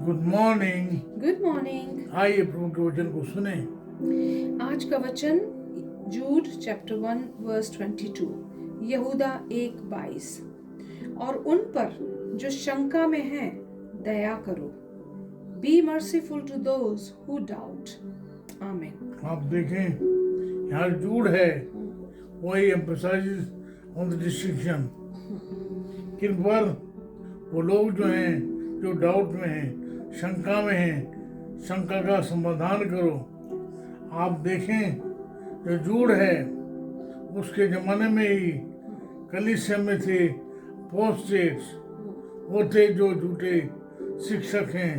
Good morning. Good morning. आइए प्रभु के वचन को सुने। आज का वचन जूड चैप्टर 1 वर्स 22, यहूदा 1:22। और उन पर जो शंका में हैं दया करो। Be merciful to those who doubt. आमीन। आप देखें यहाँ जूड है, वही एम्फसाइजेस ऑन द डिस्टिंक्शन। किन पर? वो लोग जो हैं जो डाउट में हैं, शंका में हैं, शंका का समाधान करो। आप देखें जो जूड है उसके ज़माने में ही कलीसिया में थे अपोस्टेट्स, वो थे जो झूठे शिक्षक हैं,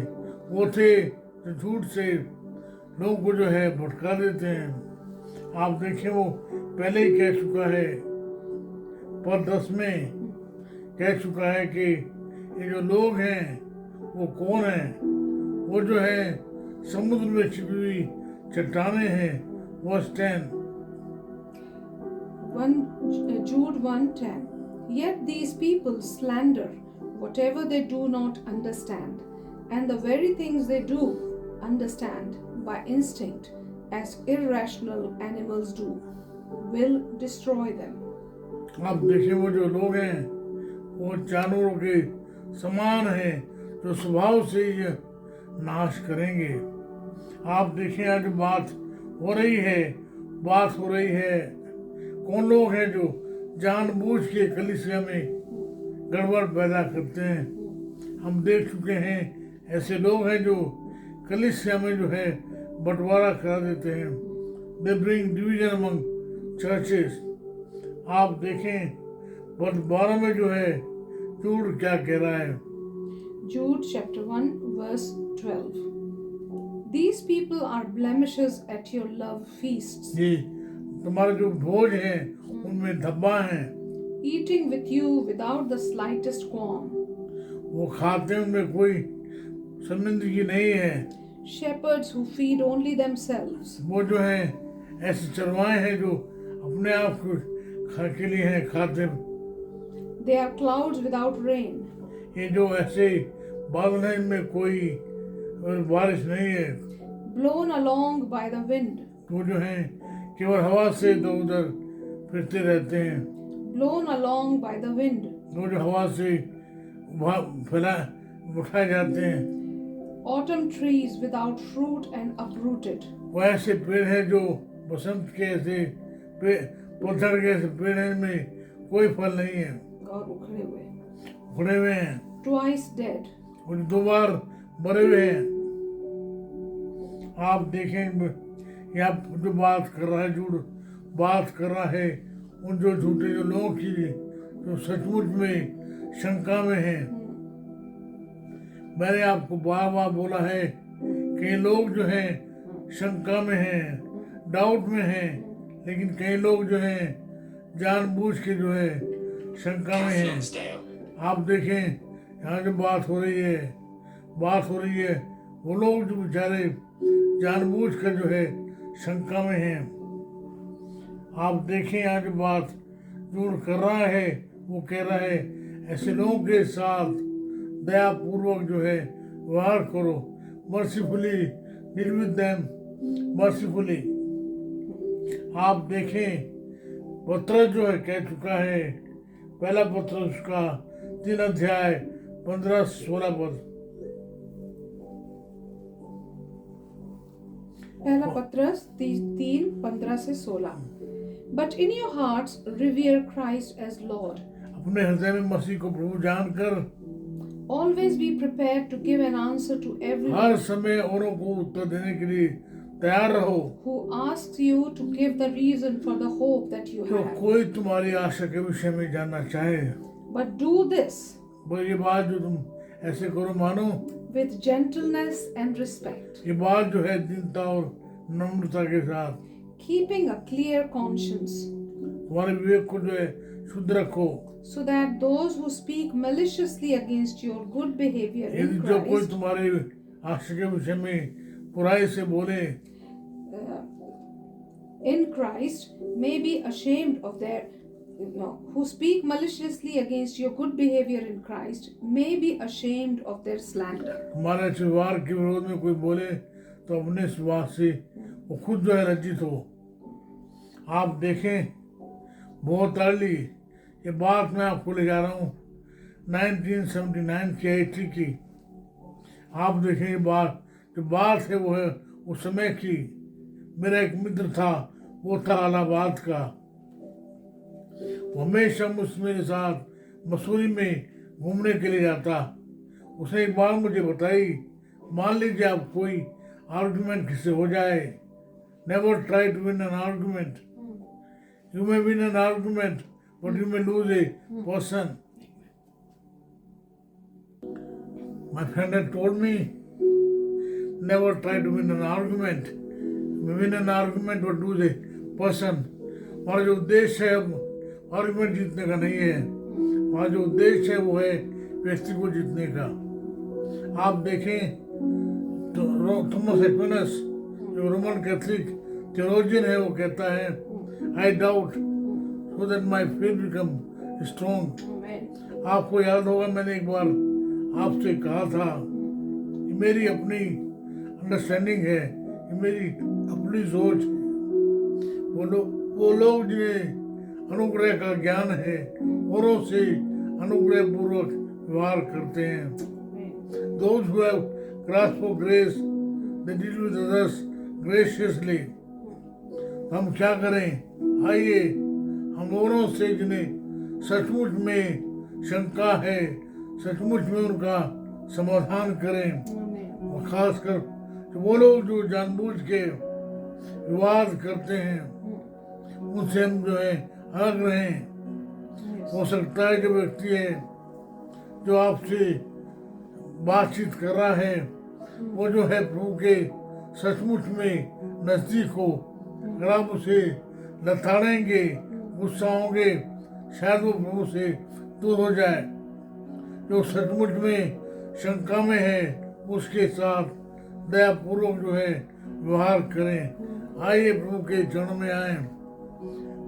वो थे जो झूठ से लोगों को जो है भटका देते हैं। आप देखें वो पहले ही कह चुका है, पद 10 में कह चुका है कि ये जो लोग हैं वो कौन हैं? वो जो है समुद्र में छिपी हुई चट्टाने हैं। Verse 10 Jude 1:10. Yet these people slander whatever they do not understand, and the very things they do understand by instinct, as irrational animals do, will destroy them. आप देखिए वो जो लोग हैं वो जानवरों के समान हैं, जो स्वभाव से ही नाश करेंगे। आप देखें आज बात हो रही है कौन लोग हैं जो जानबूझ के कलीसिया में गड़बड़ पैदा करते हैं। हम देख चुके हैं ऐसे लोग हैं जो कलीसिया में जो है बंटवारा करा देते हैं। They bring division among churches. आप देखें पद 12 में जो है जूड क्या कह रहा है। Jude chapter 1 verse 12. These people are blemishes at your love feasts, जी, तुम्हारे जो भोज हैं उनमें धब्बा हैं। eating with you without the slightest qualm. वो खाते हैं, उनमें कोई शर्मिंदगी नहीं है। Shepherds who feed only themselves. वो जो हैं ऐसे चरवाहे हैं जो अपने आप को के लिए हैं, खाते। They are clouds without rain. ये जो ऐसे बादल हैं इनमें कोई बारिश नहीं है। Blown along by the wind. वो जो हैं केवल हवा से इधर उधर फिरते रहते हैं। Blown along by the wind. वो जो हवा से उठाए जाते हैं। Autumn trees without fruit and uprooted. वो ऐसे पेड़ हैं जो बसंत के ऐसे पत्थर के ऐसे पेड़ हैं, में कोई फल नहीं है, और उखड़े हुए हैं। Twice dead. और 2 बार मरे हुए हैं। आप देखें यहाँ जो बात कर रहा है जूड, बात कर रहा है उन जो झूठे जो लोगों की जो सचमुच में शंका में हैं। मैंने आपको बार बार बोला है कि लोग जो हैं शंका में हैं, डाउट में हैं, लेकिन कई लोग जो हैं जानबूझ के जो है शंका में हैं। आप देखें यहाँ जो बात हो रही है वो लोग जो बेचारे जानबूझ कर जो है शंका में हैं। आप देखें यहाँ जो बात जूड कर रहा है वो कह रहा है ऐसे लोगों के साथ दयापूर्वक जो है व्यवहार करो। Mercifully deal with them mercifully. आप देखें पत्रस जो है कह चुका है, पहला पत्रस का 3 अध्याय 15-16 पद। पहला पत्रस 3:15-16. But in your hearts revere Christ as Lord. अपने हृदय में मसीह को प्रभु जानकर Always be prepared to give an answer to her everyone समय औरों को उत्तर देने के लिए तैयार रहो। who asks you to give the reason for the hope that you तो have. कोई तुम्हारी आशा के विषय में जानना चाहे, But do this बस ये बात जो तुम ऐसे करो मानो, with gentleness and respect, ये बात जो है दीनता और नम्रता के साथ, keeping a clear conscience, तुम्हारे विवेक को जो है शुद्ध रखो। so that those who speak maliciously against your good behavior in यदि जो कोई Christ तुम्हारे आशा के विषय में बुराई से बोले may be ashamed of their who speak maliciously against your good behavior in Christ may be ashamed of their slander. हमारे व्यवहार के विरोध में कोई बोले तो अपने स्वभाव से वो खुद जो है लज्जित हो। आप देखें बहुत अर्ली, ये बात मैं आपको ले जा रहा हूँ 1979 की 80 की। आप देखें ये बात जो बात है वो है उस समय की। मेरा एक मित्र था, वो था इलाहाबाद का, वो हमेशा मेरे साथ मसूरी में घूमने के लिए जाता। उसने एक बार मुझे बताई, मान लीजिए आप कोई आर्गुमेंट किससे हो जाए, never try to win an argument, you may win an argument but you may lose a person. My friend had told me, never try to win an argument. Win an argument but lose a person. हमारा जो उद्देश्य है argument जीतने का नहीं है, हमारा जो उद्देश्य है वो है व्यक्ति को जीतने का। आप देखें तो थॉमस एक्विनस जो रोमन कैथलिक थियोलॉजियन है, वो कहता है I doubt so that my faith become strong. आपको याद होगा मैंने एक बार आपसे कहा था, ये मेरी अपनी अंडरस्टैंडिंग है, ये मेरी अपनी सोच है। वो लोग जिन्हें अनुग्रह का ज्ञान है औरों से अनुग्रह पूर्वक व्यवहार करते हैं। Those who have grasp for grace, they deal with others graciously. हम क्या करें? आइए हम औरों से जिन्हें सचमुच में शंका है, सचमुच में उनका समाधान करें। और खासकर वो लोग जो जानबूझ के विवाद करते हैं उनसे हम जो है अलग रहें। हो सकता है जो व्यक्ति है जो आपसे बातचीत कर रहा है वो जो है प्रभु के सचमुच में नजदीक हो। अगर आप उसे लताड़ेंगे, गुस्सा होंगे, शायद वो प्रभु से दूर हो जाए। जो सचमुच में शंका में है उसके साथ दयापूर्वक जो है व्यवहार करें। आइए प्रभु के चरण में आए,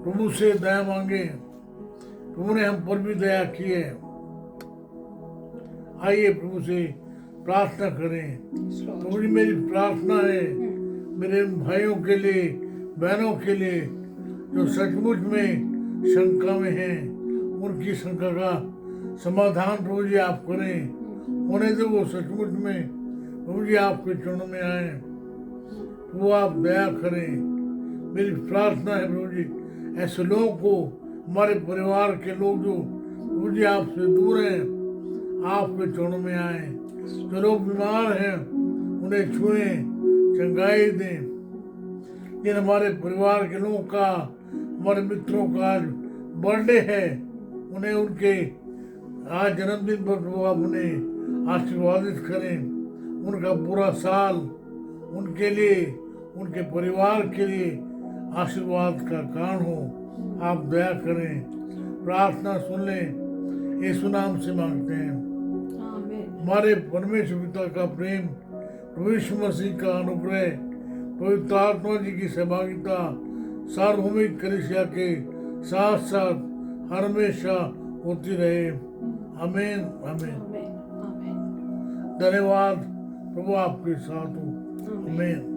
प्रभु से दया मांगे। प्रभु ने हम पर भी दया की है। आइए प्रभु से प्रार्थना करें। प्रभु जी मेरी प्रार्थना है मेरे भाइयों के लिए, बहनों के लिए जो सचमुच में शंका में हैं, उनकी शंका का समाधान प्रभु जी आप करें। होने दो वो सचमुच में प्रभु जी आपके चरणों में आए, वो आप दया करें। मेरी प्रार्थना है प्रभु जी ऐसे लोगों को, हमारे परिवार के लोग जो प्रभु जी आपसे दूर हैं, आपके चरणों में आए। जो लोग बीमार हैं उन्हें छुएं, चंगाई दें। जिन हमारे परिवार के लोगों का, हमारे मित्रों का आज बर्थडे है, उन्हें उनके आज जन्मदिन पर प्रभु आप उन्हें आशीर्वादित करें। उनका पूरा साल उनके लिए, उनके परिवार के लिए आशीर्वाद का कारण हो। आप दया करें, प्रार्थना सुन लें, यीशु नाम से मांगते हैं। हमारे परमेश्वर पिता का प्रेम, प्रभु यीशु मसीह का अनुग्रह, पवित्र आत्मा जी की सहभागिता सार्वभौमिक कलीसिया के साथ साथ हमेशा होती रहे। आमीन आमीन। धन्यवाद। प्रभु आपके साथ हो। आमीन।